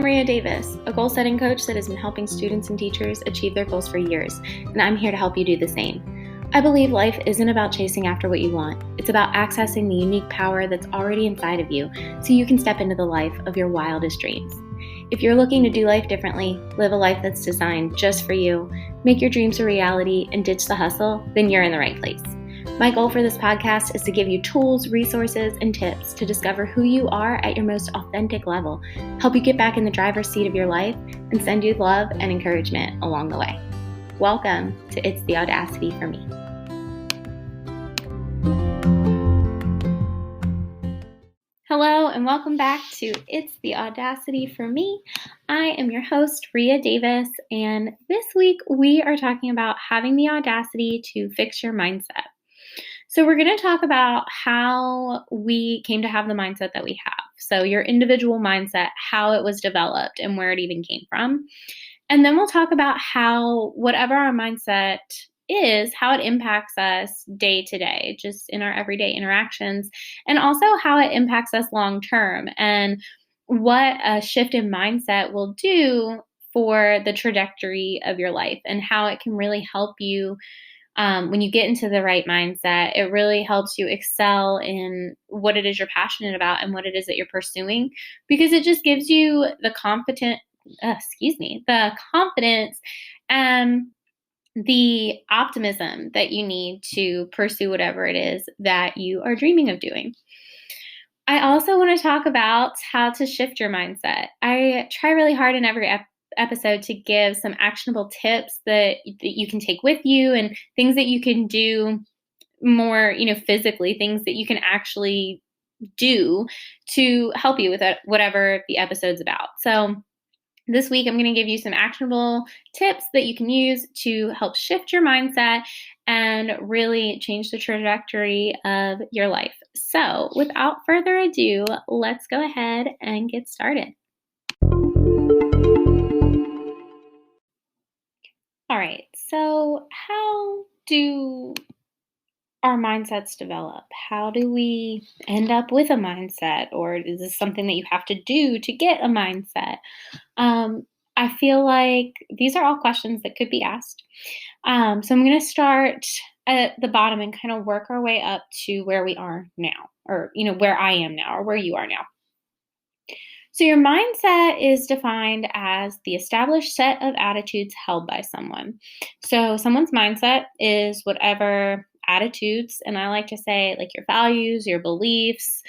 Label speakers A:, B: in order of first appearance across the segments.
A: Maria Davis, a goal-setting coach that has been helping students and teachers achieve their goals for years, and I'm here to help you do the same. I believe life isn't about chasing after what you want. It's about accessing the unique power that's already inside of you so you can step into the life of your wildest dreams. If you're looking to do life differently, live a life that's designed just for you, make your dreams a reality, and ditch the hustle, then you're in the right place. My goal for this podcast is to give you tools, resources, and tips to discover who you are at your most authentic level, help you get back in the driver's seat of your life, and send you love and encouragement along the way. Welcome to It's the Audacity for Me. Hello and welcome back to It's the Audacity for Me. I am your host, Ria Davis, and this week we are talking about having the audacity to fix your mindset. So we're going to talk about how we came to have the mindset that we have. So your individual mindset, how it was developed, and where it even came from. And then we'll talk about how whatever our mindset is, how it impacts us day to day, just in our everyday interactions, and also how it impacts us long term and what a shift in mindset will do for the trajectory of your life and how it can really help you. When you get into the right mindset, it really helps you excel in what it is you're passionate about and what it is that you're pursuing, because it just gives you the confidence and the optimism that you need to pursue whatever it is that you are dreaming of doing. I also want to talk about how to shift your mindset. I try really hard in every episode to give some actionable tips that you can take with you and things that you can do more, physically, things that you can actually do to help you with whatever the episode's about. So this week, I'm going to give you some actionable tips that you can use to help shift your mindset and really change the trajectory of your life. So without further ado, let's go ahead and get started. All right, so how do our mindsets develop? How do we end up with a mindset? Or is this something that you have to do to get a mindset? I feel like these are all questions that could be asked. So I'm going to start at the bottom and kind of work our way up to where we are now, or, where I am now, or where you are now. So your mindset is defined as the established set of attitudes held by someone. So someone's mindset is whatever attitudes, and I like to say like your values, your beliefs,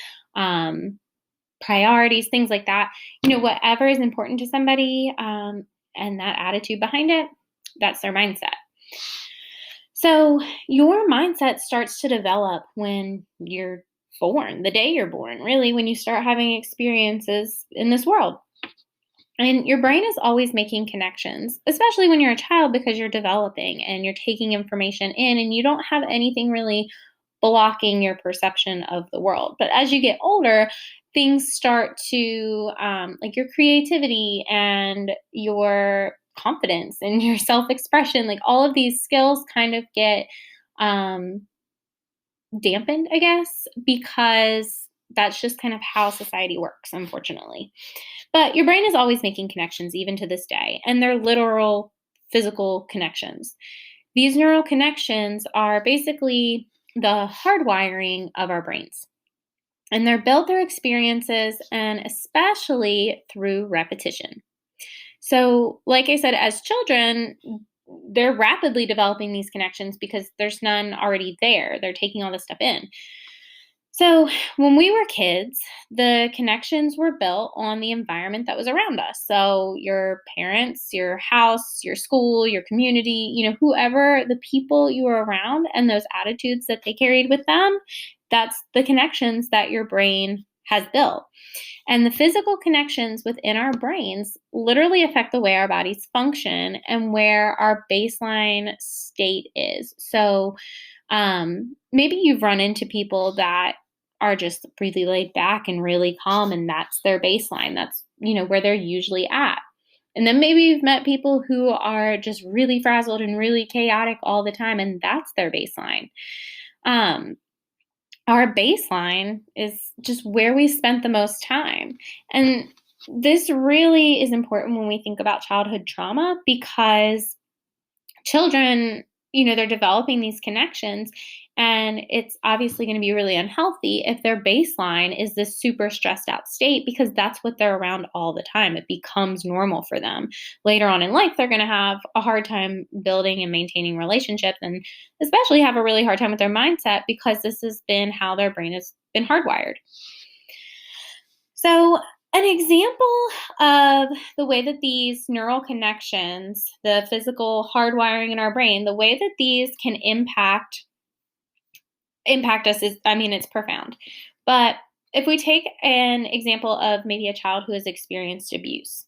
A: priorities, things like that, whatever is important to somebody, and that attitude behind it, that's their mindset. So your mindset starts to develop when you're born, the day you're born, really, when you start having experiences in this world. And your brain is always making connections, especially when you're a child, because you're developing and you're taking information in and you don't have anything really blocking your perception of the world. But as you get older, things start to, like your creativity and your confidence and your self-expression, like all of these skills kind of get dampened, I guess, because that's just kind of how society works, unfortunately. But your brain is always making connections, even to this day, and they're literal physical connections. These neural connections are basically the hardwiring of our brains, and they're built through experiences and especially through repetition. So, like I said, as children, they're rapidly developing these connections because there's none already there. They're taking all this stuff in. So when we were kids, the connections were built on the environment that was around us. So your parents, your house, your school, your community, whoever the people you were around and those attitudes that they carried with them, that's the connections that your brain has built. And the physical connections within our brains literally affect the way our bodies function and where our baseline state is. So maybe you've run into people that are just really laid back and really calm, and that's their baseline. That's, where they're usually at. And then maybe you've met people who are just really frazzled and really chaotic all the time, and that's their baseline. Our baseline is just where we spent the most time. And this really is important when we think about childhood trauma, because children, they're developing these connections, and it's obviously going to be really unhealthy if their baseline is this super stressed out state, because that's what they're around all the time. It becomes normal for them. Later on in life, they're going to have a hard time building and maintaining relationships, and especially have a really hard time with their mindset, because this has been how their brain has been hardwired. So, an example of the way that these neural connections, the physical hardwiring in our brain, the way that these can impact us is, it's profound. But if we take an example of maybe a child who has experienced abuse,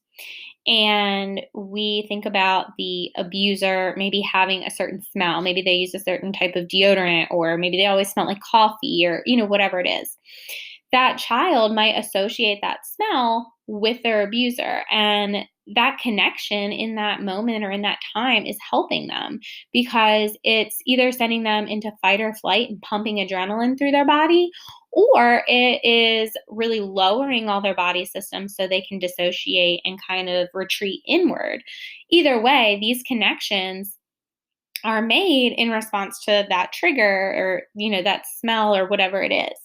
A: and we think about the abuser maybe having a certain smell, maybe they use a certain type of deodorant, or maybe they always smell like coffee, or whatever it is, that child might associate that smell with their abuser, and that connection in that moment or in that time is helping them, because it's either sending them into fight or flight and pumping adrenaline through their body, or it is really lowering all their body systems so they can dissociate and kind of retreat inward. Either way, these connections are made in response to that trigger, or that smell, or whatever it is.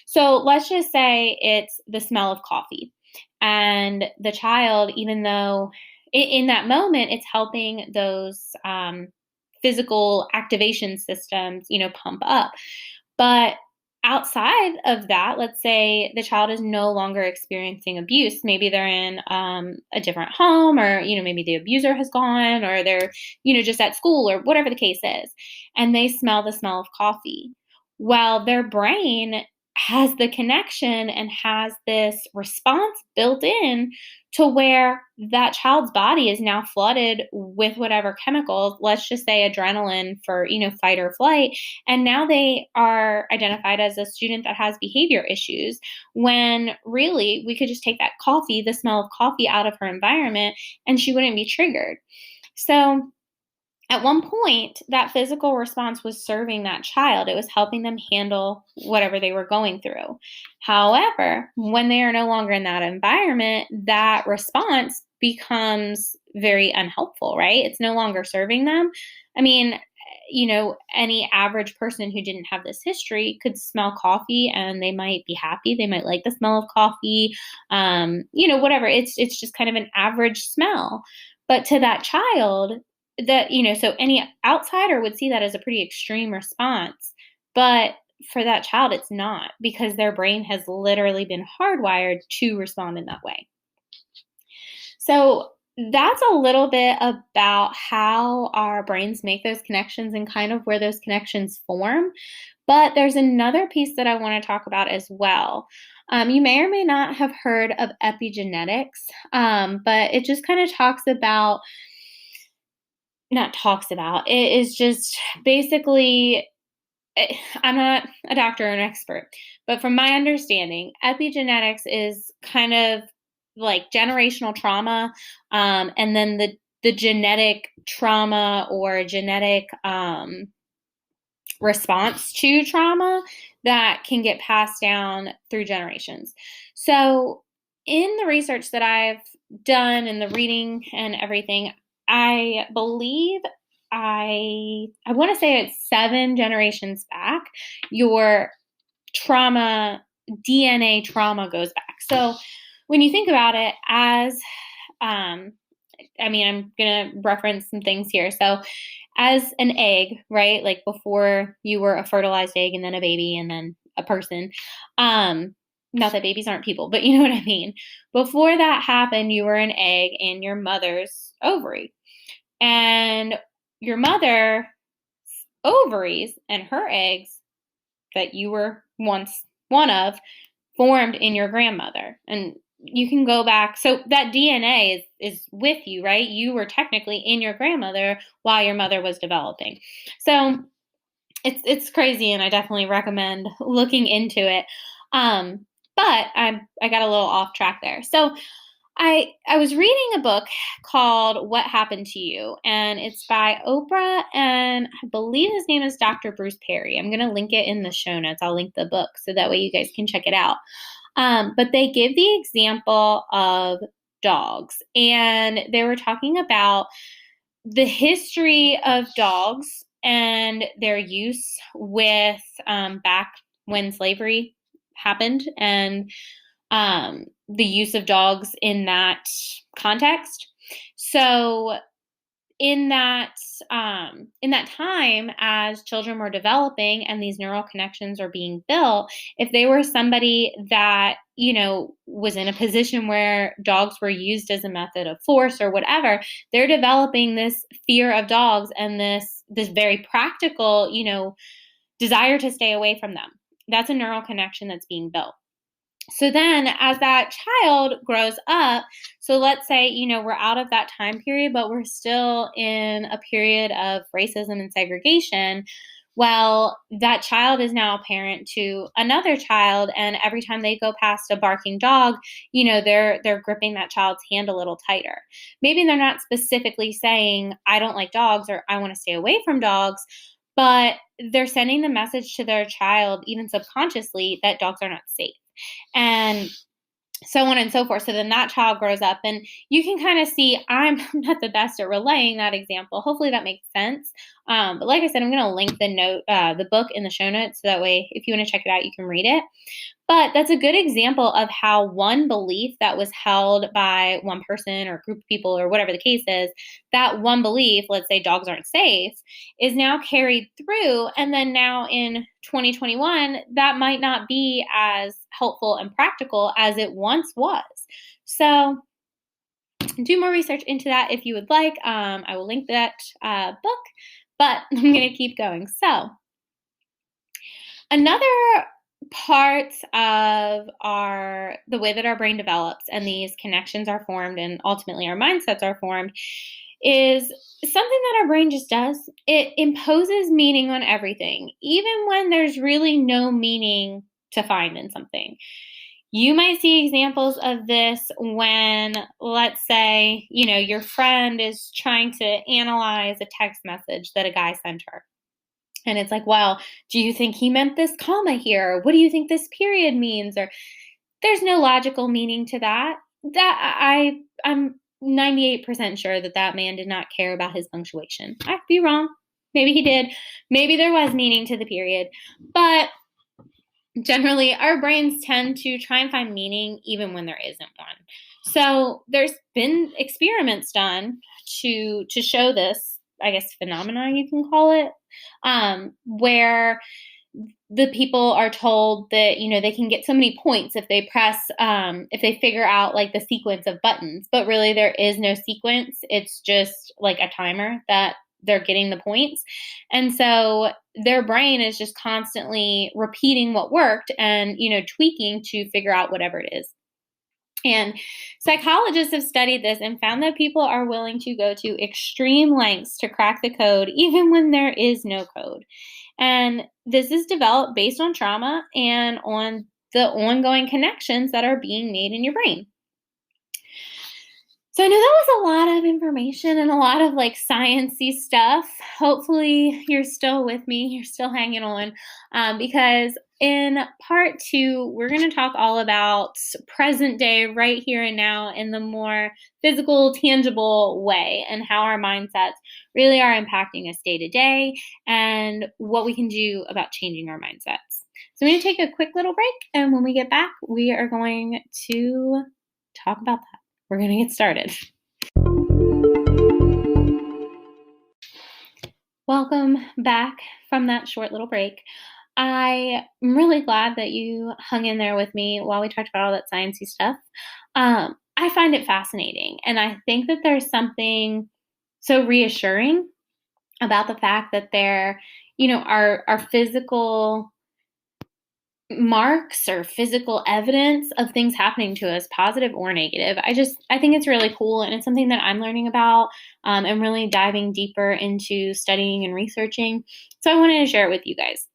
A: So let's just say it's the smell of coffee, and the child, even though in that moment it's helping those physical activation systems, pump up, but outside of that, let's say the child is no longer experiencing abuse. Maybe they're in a different home, or maybe the abuser has gone, or they're just at school, or whatever the case is, and they smell the smell of coffee. Well, their brain has the connection and has this response built in to where that child's body is now flooded with whatever chemicals, let's just say adrenaline for, fight or flight. And now they are identified as a student that has behavior issues, when really we could just take that coffee, the smell of coffee, out of her environment, and she wouldn't be triggered. So at one point, that physical response was serving that child. It was helping them handle whatever they were going through. However, when they are no longer in that environment, that response becomes very unhelpful, right? It's no longer serving them. Any average person who didn't have this history could smell coffee and they might be happy. They might like the smell of coffee, whatever. It's just kind of an average smell. But to that child, so any outsider would see that as a pretty extreme response. But for that child, it's not, because their brain has literally been hardwired to respond in that way. So that's a little bit about how our brains make those connections and kind of where those connections form. But there's another piece that I want to talk about as well. You may or may not have heard of epigenetics, but it just kind of it is just basically, I'm not a doctor or an expert, but from my understanding, epigenetics is kind of like generational trauma, and then the genetic trauma or genetic response to trauma that can get passed down through generations. So in the research that I've done and the reading and everything, I believe I want to say it's 7 generations back, your DNA trauma goes back. So when you think about it as, I'm going to reference some things here. So as an egg, right? Like before you were a fertilized egg and then a baby and then a person. Not that babies aren't people, but you know what I mean. Before that happened, you were an egg in your mother's ovary. And your mother's ovaries and her eggs that you were once one of formed in your grandmother. And you can go back. So that DNA is with you, right? You were technically in your grandmother while your mother was developing. So it's crazy, and I definitely recommend looking into it. But I got a little off track there. So I was reading a book called What Happened to You, and it's by Oprah, and I believe his name is Dr. Bruce Perry. I'm going to link it in the show notes. I'll link the book so that way you guys can check it out. But they give the example of dogs, and they were talking about the history of dogs and their use with back when slavery happened, and the use of dogs in that context. So in that time, as children were developing and these neural connections are being built, if they were somebody that was in a position where dogs were used as a method of force or whatever, they're developing this fear of dogs and this very practical desire to stay away from them. That's a neural connection that's being built. So then as that child grows up, so let's say, we're out of that time period, but we're still in a period of racism and segregation. Well, that child is now a parent to another child, and every time they go past a barking dog, they're gripping that child's hand a little tighter. Maybe they're not specifically saying, I don't like dogs or I want to stay away from dogs, but they're sending the message to their child, even subconsciously, that dogs are not safe. And so on and so forth. So then that child grows up, and you can kind of see I'm not the best at relaying that example. Hopefully that makes sense. But like I said, I'm going to link the book in the show notes, so that way if you want to check it out, you can read it. But that's a good example of how one belief that was held by one person or group of people or whatever the case is, that one belief, let's say dogs aren't safe, is now carried through. And then now in 2021, that might not be as helpful and practical as it once was. So do more research into that if you would like. I will link that book, but I'm going to keep going. So another part of the way that our brain develops and these connections are formed and ultimately our mindsets are formed is something that our brain just does. It imposes meaning on everything, even when there's really no meaning to find in something. You might see examples of this when, let's say, your friend is trying to analyze a text message that a guy sent her. And it's like, well, do you think he meant this comma here? What do you think this period means? Or there's no logical meaning to that. I'm 98% sure that man did not care about his punctuation. I could be wrong. Maybe he did. Maybe there was meaning to the period. But generally, our brains tend to try and find meaning even when there isn't one. So there's been experiments done to show this, I guess, phenomena you can call it, where the people are told that, they can get so many points if they press, if they figure out like the sequence of buttons, but really there is no sequence. It's just like a timer that they're getting the points. And so their brain is just constantly repeating what worked and, tweaking to figure out whatever it is. And psychologists have studied this and found that people are willing to go to extreme lengths to crack the code, even when there is no code. And this is developed based on trauma and on the ongoing connections that are being made in your brain. So I know that was a lot of information and a lot of like sciencey stuff. Hopefully you're still with me. You're still hanging on, because in part 2, we're going to talk all about present day, right here and now, in the more physical, tangible way, and how our mindsets really are impacting us day to day and what we can do about changing our mindsets. So I'm going to take a quick little break, and when we get back, we are going to talk about that. We're going to get started. Welcome back from that short little break. I'm really glad that you hung in there with me while we talked about all that sciencey stuff. I find it fascinating, and I think that there's something so reassuring about the fact that there, are physical marks or physical evidence of things happening to us, positive or negative. I think it's really cool, and it's something that I'm learning about and really diving deeper into studying and researching. So I wanted to share it with you guys.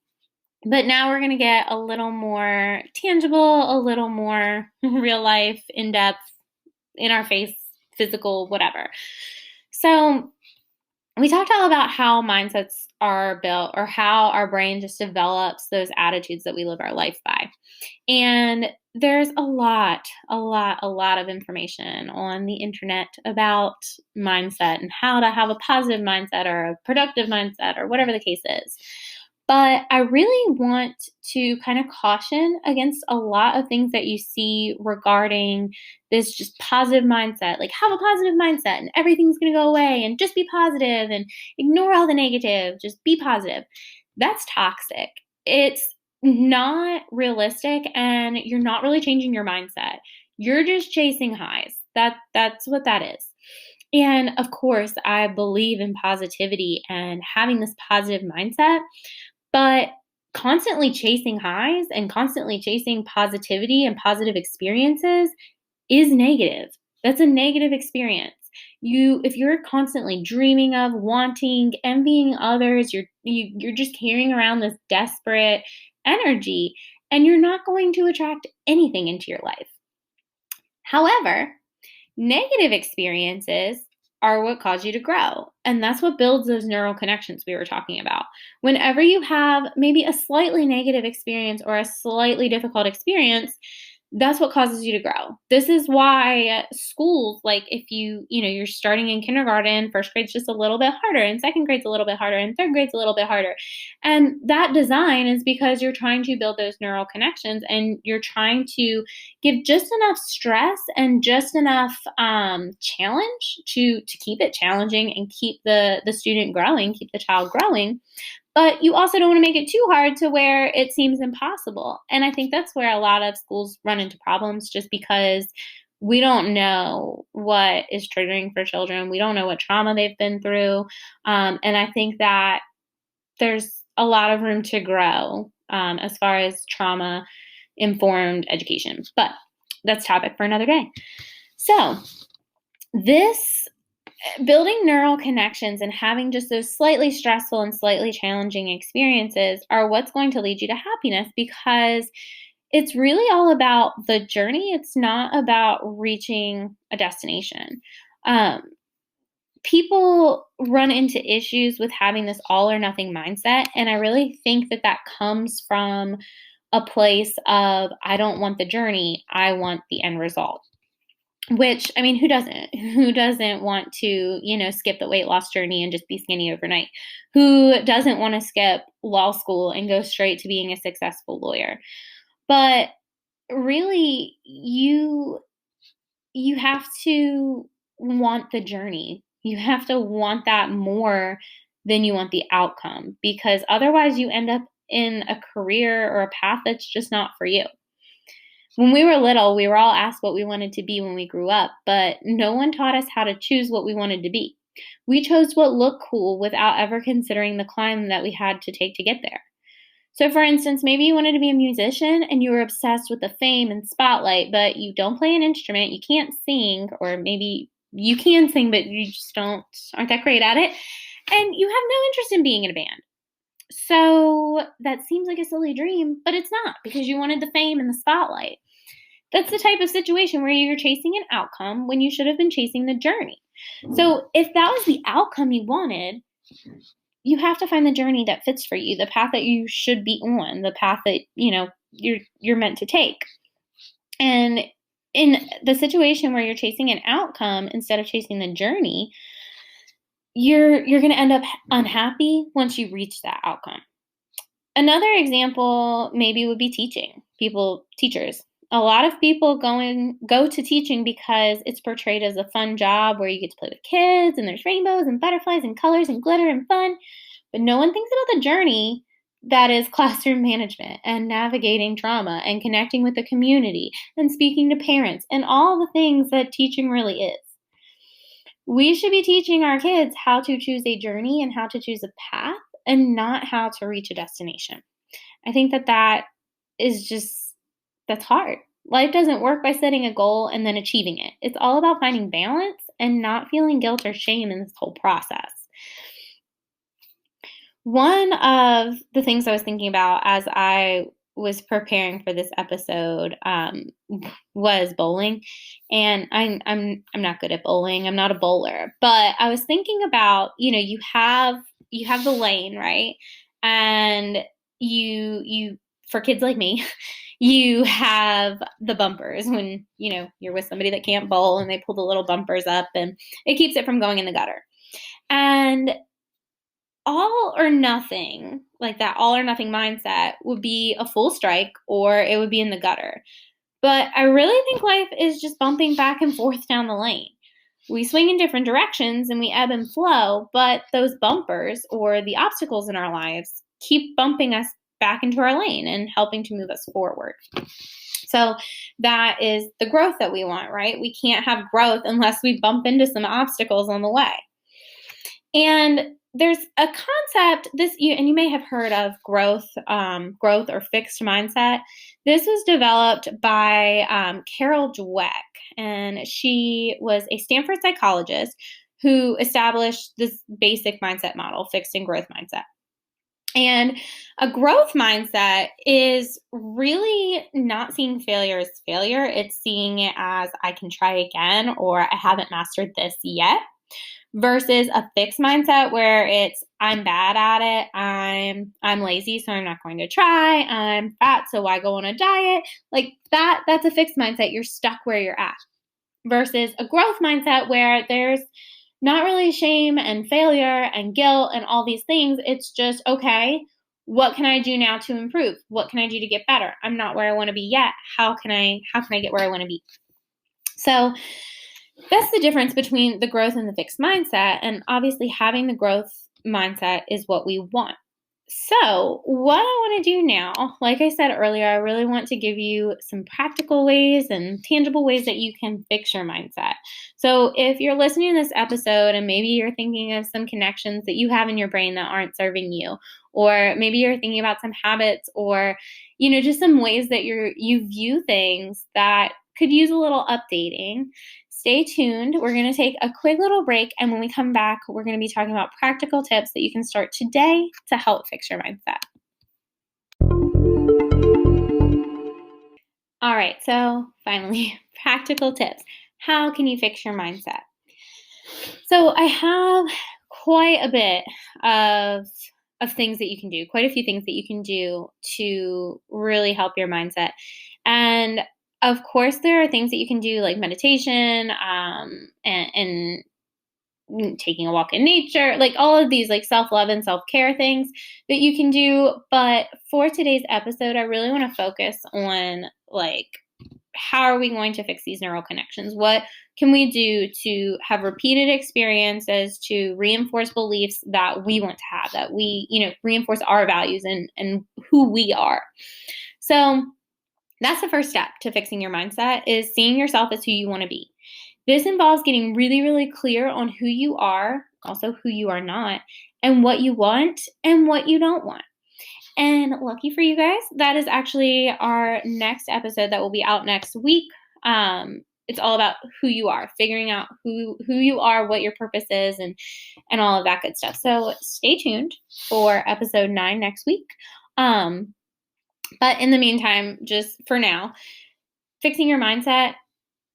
A: But now we're going to get a little more tangible, a little more real life, in-depth, in our face, physical, whatever. So we talked all about how mindsets are built, or how our brain just develops those attitudes that we live our life by. And there's a lot of information on the internet about mindset and how to have a positive mindset or a productive mindset or whatever the case is. But I really want to kind of caution against a lot of things that you see regarding this just positive mindset, like have a positive mindset and everything's going to go away and just be positive and ignore all the negative, just be positive. That's toxic. It's not realistic, and you're not really changing your mindset. You're just chasing highs. That's what that is. And of course, I believe in positivity and having this positive mindset, but constantly chasing highs and constantly chasing positivity and positive experiences is negative. That's a negative experience. If you're constantly dreaming of, wanting, envying others, you're just carrying around this desperate energy, and you're not going to attract anything into your life. However, negative experiences are what cause you to grow. And that's what builds those neural connections we were talking about. Whenever you have maybe a slightly negative experience or a slightly difficult experience, that's what causes you to grow. This is why schools, like if you're starting in kindergarten, first grade's just a little bit harder, and second grade's a little bit harder, and third grade's a little bit harder. And that design is because you're trying to build those neural connections, and you're trying to give just enough stress and just enough challenge to keep it challenging and keep the student growing, keep the child growing. But you also don't want to make it too hard to where it seems impossible. And I think that's where a lot of schools run into problems, just because we don't know what is triggering for children. We don't know what trauma they've been through. And I think that there's a lot of room to grow as far as trauma-informed education. But that's a topic for another day. So this building neural connections and having just those slightly stressful and slightly challenging experiences are what's going to lead you to happiness, because it's really all about the journey. It's not about reaching a destination. People run into issues with having this all or nothing mindset, and I really think that comes from a place of, I don't want the journey, I want the end result. Which, I mean, who doesn't? Who doesn't want to, skip the weight loss journey and just be skinny overnight? Who doesn't want to skip law school and go straight to being a successful lawyer? But really, you have to want the journey. You have to want that more than you want the outcome, because otherwise you end up in a career or a path that's just not for you. When we were little, we were all asked what we wanted to be when we grew up, but no one taught us how to choose what we wanted to be. We chose what looked cool without ever considering the climb that we had to take to get there. So for instance, maybe you wanted to be a musician and you were obsessed with the fame and spotlight, but you don't play an instrument, you can't sing, or maybe you can sing, but you just aren't that great at it, and you have no interest in being in a band. So that seems like a silly dream, but it's not, because you wanted the fame and the spotlight. That's the type of situation where you're chasing an outcome when you should have been chasing the journey. So if that was the outcome you wanted, you have to find the journey that fits for you, the path that you should be on, the path that, you're meant to take. And in the situation where you're chasing an outcome instead of chasing the journey, you're going to end up unhappy once you reach that outcome. Another example maybe would be teachers. A lot of people go to teaching because it's portrayed as a fun job where you get to play with kids and there's rainbows and butterflies and colors and glitter and fun, but no one thinks about the journey that is classroom management and navigating trauma and connecting with the community and speaking to parents and all the things that teaching really is. We should be teaching our kids how to choose a journey and how to choose a path, and not how to reach a destination. I think that is that's hard. Life doesn't work by setting a goal and then achieving it. It's all about finding balance and not feeling guilt or shame in this whole process. One of the things I was thinking about as I was preparing for this episode was bowling, and I'm not good at bowling. I'm not a bowler, but I was thinking about, you have the lane, right? And you for kids like me, you have the bumpers when, you're with somebody that can't bowl, and they pull the little bumpers up, and it keeps it from going in the gutter. And all or nothing, like that all or nothing mindset, would be a full strike, or it would be in the gutter. But I really think life is just bumping back and forth down the lane. We swing in different directions and we ebb and flow, but those bumpers or the obstacles in our lives keep bumping us back into our lane and helping to move us forward. So that is the growth that we want, right? We can't have growth unless we bump into some obstacles on the way. And there's a concept, and you may have heard of growth or fixed mindset. This was developed by Carol Dweck, and she was a Stanford psychologist who established this basic mindset model, fixed and growth mindset. And a growth mindset is really not seeing failure as failure. It's seeing it as, I can try again, or I haven't mastered this yet. Versus a fixed mindset where it's, I'm bad at it, I'm lazy, so I'm not going to try, I'm fat, so why go on a diet? Like that's a fixed mindset. You're stuck where you're at. Versus a growth mindset where there's not really shame and failure and guilt and all these things. It's just, okay, what can I do now to improve? What can I do to get better? I'm not where I want to be yet. How can I get where I want to be? So that's the difference between the growth and the fixed mindset. And obviously having the growth mindset is what we want. So what I want to do now, like I said earlier, I really want to give you some practical ways and tangible ways that you can fix your mindset. So if you're listening to this episode and maybe you're thinking of some connections that you have in your brain that aren't serving you, or maybe you're thinking about some habits, or, just some ways that you view things that could use a little updating, stay tuned. We're going to take a quick little break, and when we come back, we're going to be talking about practical tips that you can start today to help fix your mindset. All right, so finally, practical tips. How can you fix your mindset? So I have quite a bit of things that you can do, quite a few things that you can do to really help your mindset. And of course, there are things that you can do like meditation and taking a walk in nature, like all of these like self-love and self-care things that you can do. But for today's episode, I really want to focus on like, how are we going to fix these neural connections? What can we do to have repeated experiences to reinforce beliefs that we want to have, that we, reinforce our values and who we are? So that's the first step to fixing your mindset, is seeing yourself as who you want to be. This involves getting really, really clear on who you are, also who you are not, and what you want and what you don't want. And lucky for you guys, that is actually our next episode that will be out next week. It's all about who you are, figuring out who you are, what your purpose is, and all of that good stuff. So stay tuned for episode 9 next week. But in the meantime, just for now, fixing your mindset,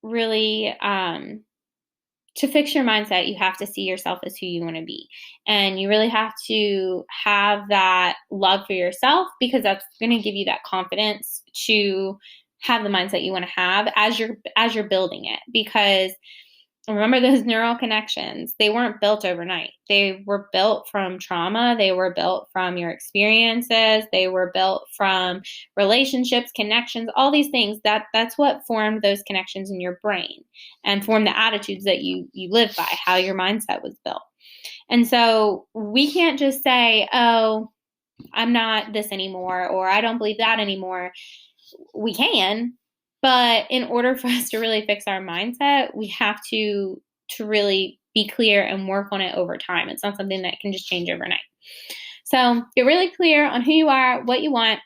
A: really, to fix your mindset, you have to see yourself as who you want to be. And you really have to have that love for yourself, because that's going to give you that confidence to have the mindset you want to have as you're building it. Because remember, those neural connections, they weren't built overnight. They were built from trauma. They were built from your experiences. They were built from relationships, connections, all these things. That's what formed those connections in your brain and formed the attitudes that you live by, how your mindset was built. And so we can't just say, oh, I'm not this anymore, or I don't believe that anymore. We can, but in order for us to really fix our mindset, we have to really be clear and work on it over time. It's not something that can just change overnight. So get really clear on who you are, what you want,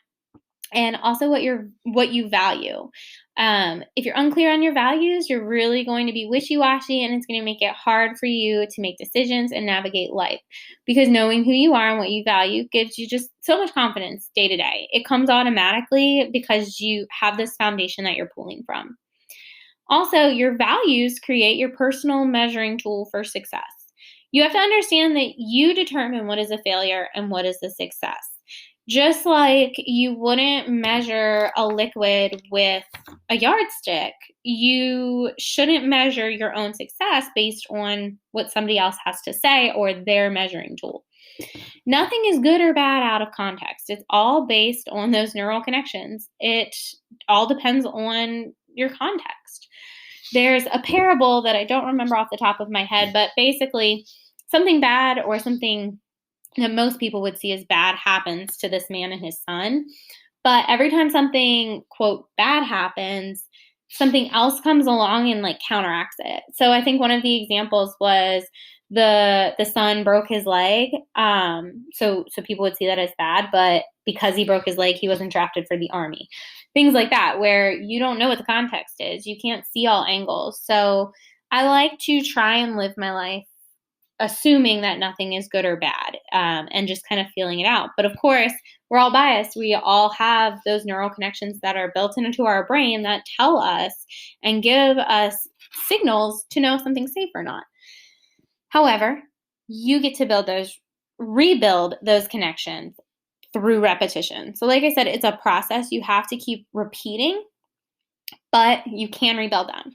A: and also what you value. If you're unclear on your values, you're really going to be wishy-washy, and it's going to make it hard for you to make decisions and navigate life, because knowing who you are and what you value gives you just so much confidence day to day. It comes automatically because you have this foundation that you're pulling from. Also, your values create your personal measuring tool for success. You have to understand that you determine what is a failure and what is a success. Just like you wouldn't measure a liquid with a yardstick, you shouldn't measure your own success based on what somebody else has to say or their measuring tool. Nothing is good or bad out of context. It's all based on those neural connections. It all depends on your context. There's a parable that I don't remember off the top of my head, but basically something bad or something that most people would see as bad happens to this man and his son. But every time something, quote, bad happens, something else comes along and like counteracts it. So I think one of the examples was the son broke his leg. So people would see that as bad, but because he broke his leg, he wasn't drafted for the army. Things like that, where you don't know what the context is. You can't see all angles. So I like to try and live my life assuming that nothing is good or bad, and just kind of feeling it out. But of course, we're all biased. We all have those neural connections that are built into our brain that tell us and give us signals to know if something's safe or not. However, you get to rebuild those connections through repetition. So like I said, it's a process you have to keep repeating, but you can rebuild them.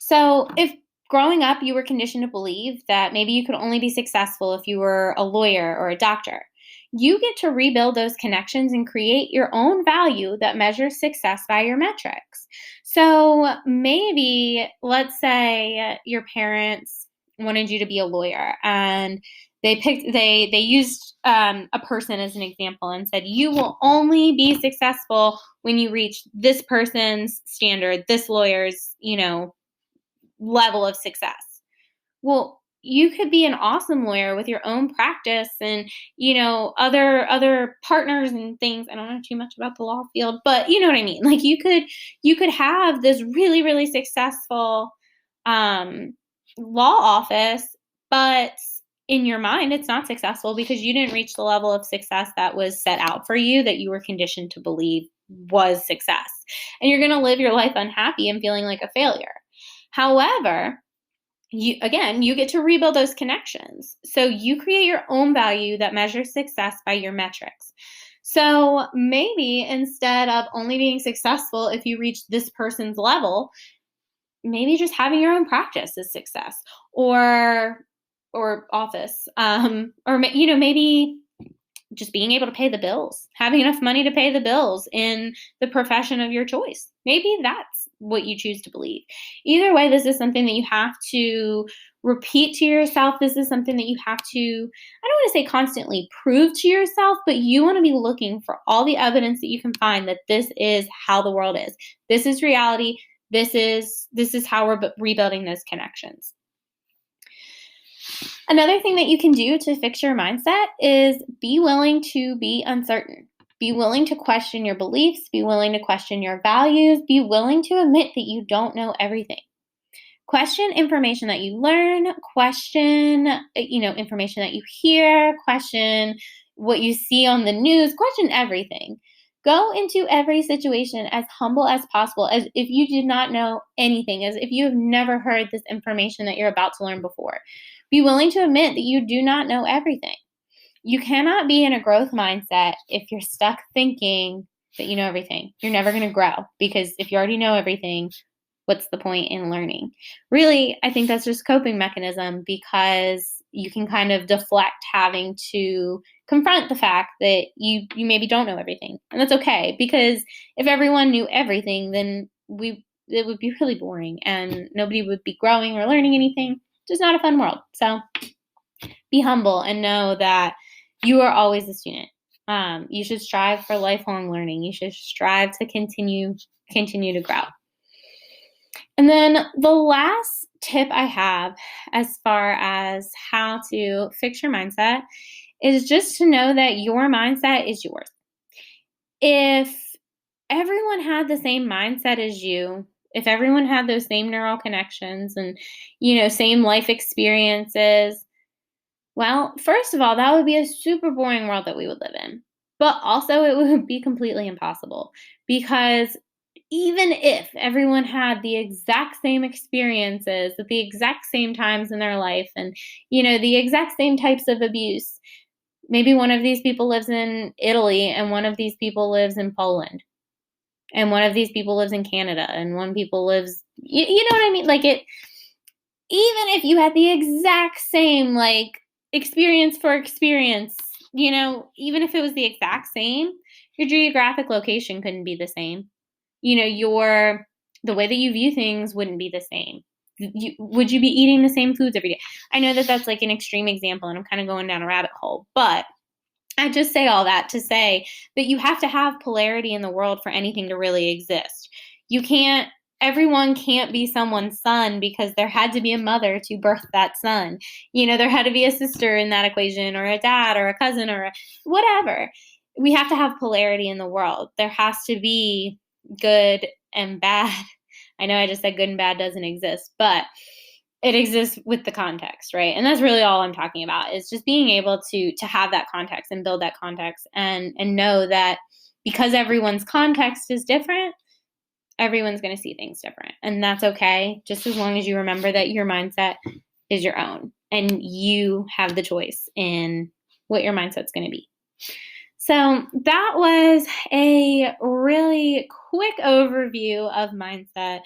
A: So if growing up, you were conditioned to believe that maybe you could only be successful if you were a lawyer or a doctor. You get to rebuild those connections and create your own value that measures success by your metrics. So maybe, let's say your parents wanted you to be a lawyer, and they used a person as an example and said, you will only be successful when you reach this person's standard, this lawyer's, level of success. Well, you could be an awesome lawyer with your own practice and, other partners and things. I don't know too much about the law field, but you know what I mean? Like you could have this really, really successful law office, but in your mind, it's not successful because you didn't reach the level of success that was set out for you, that you were conditioned to believe was success. And you're going to live your life unhappy and feeling like a failure. However, you get to rebuild those connections. So you create your own value that measures success by your metrics. So maybe instead of only being successful if you reach this person's level, maybe just having your own practice is success, or office, or maybe just being able to pay the bills, having enough money to pay the bills in the profession of your choice. Maybe that's what you choose to believe. Either way, this is something that you have to repeat to yourself. This is something that you have to, I don't want to say constantly prove to yourself, but you want to be looking for all the evidence that you can find that this is how the world is. This is reality. This is how we're rebuilding those connections. Another thing that you can do to fix your mindset is be willing to be uncertain. Be willing to question your beliefs. Be willing to question your values. Be willing to admit that you don't know everything. Question information that you learn. Question, information that you hear. Question what you see on the news. Question everything. Go into every situation as humble as possible, as if you did not know anything, as if you have never heard this information that you're about to learn before. Be willing to admit that you do not know everything. You cannot be in a growth mindset if you're stuck thinking that you know everything. You're never going to grow, because if you already know everything, what's the point in learning? Really, I think that's just a coping mechanism, because you can kind of deflect having to confront the fact that you maybe don't know everything. And that's okay, because if everyone knew everything, then it would be really boring and nobody would be growing or learning anything. Just not a fun world. So be humble and know that you are always a student. You should strive for lifelong learning. You should strive to continue to grow. And then the last tip I have as far as how to fix your mindset is just to know that your mindset is yours. If everyone had the same mindset as you, if everyone had those same neural connections and, same life experiences, well, first of all, that would be a super boring world that we would live in. But also, it would be completely impossible because even if everyone had the exact same experiences at the exact same times in their life and, the exact same types of abuse, maybe one of these people lives in Italy and one of these people lives in Poland and one of these people lives in Canada and one people lives, you know what I mean? Like even if you had the exact same experience for experience, even if it was the exact same, your geographic location couldn't be the same. The way that you view things wouldn't be the same. Would you be eating the same foods every day? I know that that's like an extreme example and I'm kind of going down a rabbit hole, but I just say all that to say that you have to have polarity in the world for anything to really exist. Everyone can't be someone's son because there had to be a mother to birth that son. There had to be a sister in that equation or a dad or a cousin or whatever. We have to have polarity in the world. There has to be good and bad. I know I just said good and bad doesn't exist, but it exists with the context, right? And that's really all I'm talking about is just being able to have that context and build that context and know that because everyone's context is different, everyone's going to see things different. And that's okay, just as long as you remember that your mindset is your own and you have the choice in what your mindset's going to be. So that was a really quick overview of mindset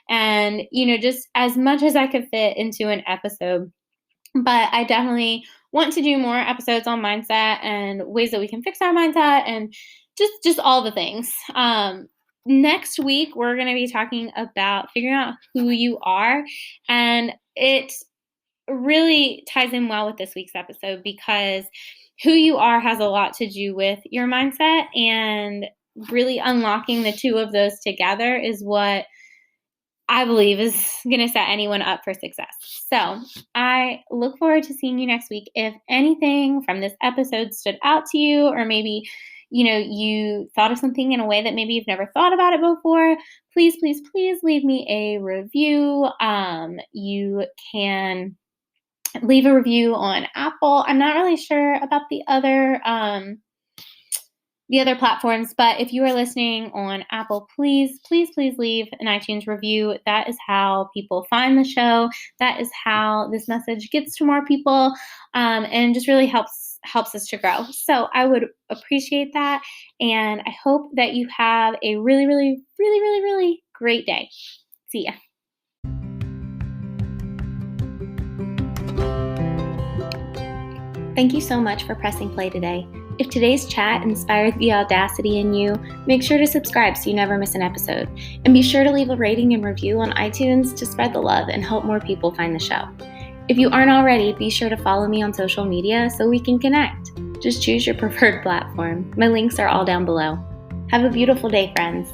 A: and, just as much as I could fit into an episode. But I definitely want to do more episodes on mindset and ways that we can fix our mindset and just all the things. Next week, we're going to be talking about figuring out who you are. And it really ties in well with this week's episode because who you are has a lot to do with your mindset, and really unlocking the two of those together is what I believe is going to set anyone up for success. So I look forward to seeing you next week. If anything from this episode stood out to you, or maybe, you thought of something in a way that maybe you've never thought about it before, please, please, please leave me a review. You can leave a review on Apple. I'm not really sure about the other platforms, but if you are listening on Apple, please, please, please leave an iTunes review. That is how people find the show. That is how this message gets to more people, and just really helps us to grow. So I would appreciate that, and I hope that you have a really, really, really, really, really great day. See ya. Thank you so much for pressing play today. If today's chat inspired the audacity in you, make sure to subscribe so you never miss an episode. And be sure to leave a rating and review on iTunes to spread the love and help more people find the show. If you aren't already, be sure to follow me on social media so we can connect. Just choose your preferred platform. My links are all down below. Have a beautiful day, friends.